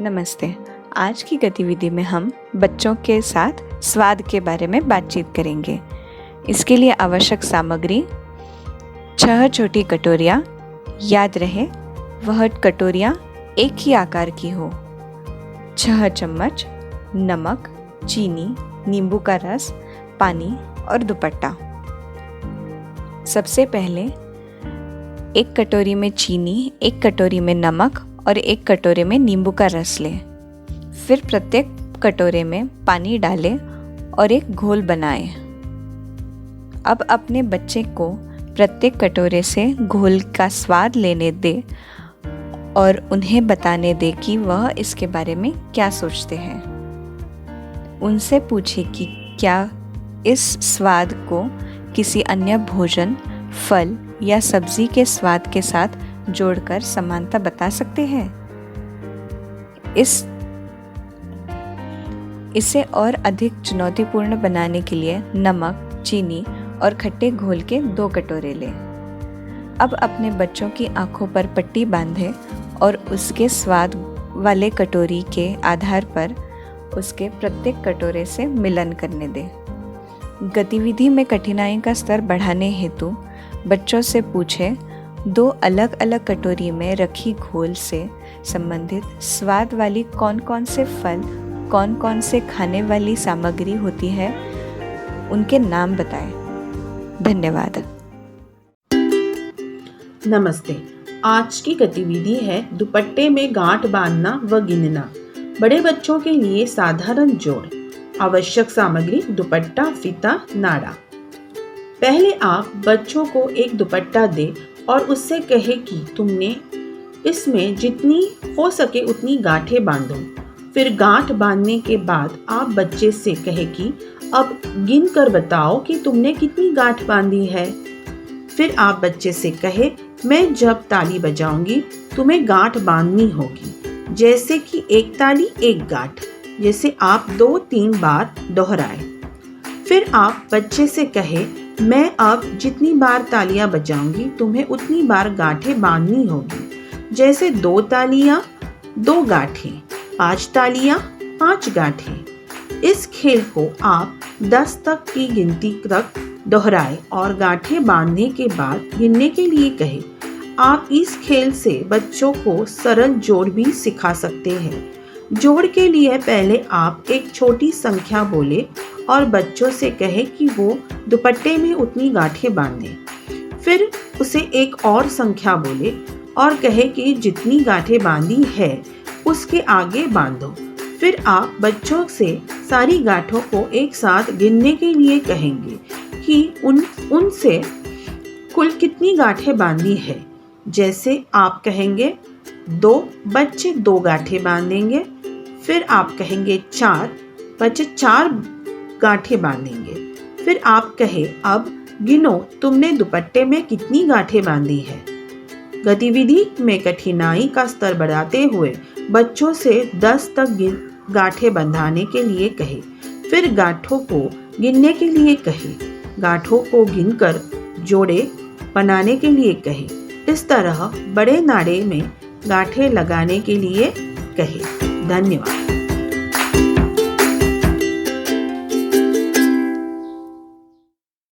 नमस्ते। आज की गतिविधि में हम बच्चों के साथ स्वाद के बारे में बातचीत करेंगे। इसके लिए आवश्यक सामग्री 6 छोटी कटोरियाँ। याद रहे वह कटोरियाँ एक ही आकार की हो। 6 चम्मच नमक, चीनी, नींबू का रस, पानी और दुपट्टा। सबसे पहले एक कटोरी में चीनी, एक कटोरी में नमक और एक कटोरे में नींबू का रस लें। फिर प्रत्येक कटोरे में पानी डालें और एक घोल बनाएं। अब अपने बच्चे को प्रत्येक कटोरे से घोल का स्वाद लेने दें और उन्हें बताने दें कि वह इसके बारे में क्या सोचते हैं। उनसे पूछें कि क्या इस स्वाद को किसी अन्य भोजन, फल या सब्जी के स्वाद के साथ जोड़कर समानता बता सकते हैं। इसे और अधिक चुनौतीपूर्ण बनाने के लिए नमक, चीनी और खट्टे घोल के 2 कटोरे लें। अब अपने बच्चों की आंखों पर पट्टी बांधें और उसके स्वाद वाले कटोरी के आधार पर उसके प्रत्येक कटोरे से मिलन करने दें। गतिविधि में कठिनाई का स्तर बढ़ाने हेतु बच्चों से पूछें 2 अलग अलग कटोरी में रखी घोल से संबंधित स्वाद वाली कौन कौन से फल, कौन कौन से खाने वाली सामग्री होती है, उनके नाम बताएं। धन्यवाद। नमस्ते। आज की गतिविधि है दुपट्टे में गांठ बांधना व गिनना। बड़े बच्चों के लिए साधारण जोड़। आवश्यक सामग्री दुपट्टा, फीता, नाड़ा। पहले आप बच्चों को एक दुपट्टा दें और उससे कहे कि तुमने इसमें जितनी हो सके उतनी गांठें बांधो। फिर गांठ बांधने के बाद आप बच्चे से कहे कि अब गिन कर बताओ कि तुमने कितनी गांठ बांधी है। फिर आप बच्चे से कहे मैं जब ताली बजाऊंगी तुम्हें गांठ बांधनी होगी, जैसे कि 1 ताली 1 गांठ, जैसे आप 2-3 बार दोहराए। फिर आप बच्चे से कहे मैं अब जितनी बार तालियां बजाऊंगी तुम्हें उतनी बार गांठें बांधनी होगी, जैसे 2 तालियां 2 गांठें, 5 तालियां 5 गांठें। इस खेल को आप 10 तक की गिनती तक दोहराए और गांठें बांधने के बाद गिनने के लिए कहे। आप इस खेल से बच्चों को सरल जोड़ भी सिखा सकते हैं। जोड़ के लिए पहले आप एक छोटी संख्या बोले और बच्चों से कहे कि वो दुपट्टे में उतनी गांठें बांधें। फिर उसे एक और संख्या बोले और कहे कि जितनी गांठें बांधी है उसके आगे बांधो। फिर आप बच्चों से सारी गांठों को एक साथ गिनने के लिए कहेंगे कि उनसे कुल कितनी गांठें बांधी है। जैसे आप कहेंगे 2, बच्चे 2 गांठें बांधेंगे। फिर आप कहेंगे 4, बच्चे 4 गांठें बांधेंगे। फिर आप कहे अब गिनो तुमने दुपट्टे में कितनी गांठें बांधी है। गतिविधि में कठिनाई का स्तर बढ़ाते हुए बच्चों से 10 तक गांठें बंधाने के लिए कहे। फिर गांठों को गिनने के लिए कहे। गांठों को गिनकर जोड़े बनाने के लिए कहे। इस तरह बड़े नाड़े में गांठें लगाने के लिए कहे। धन्यवाद।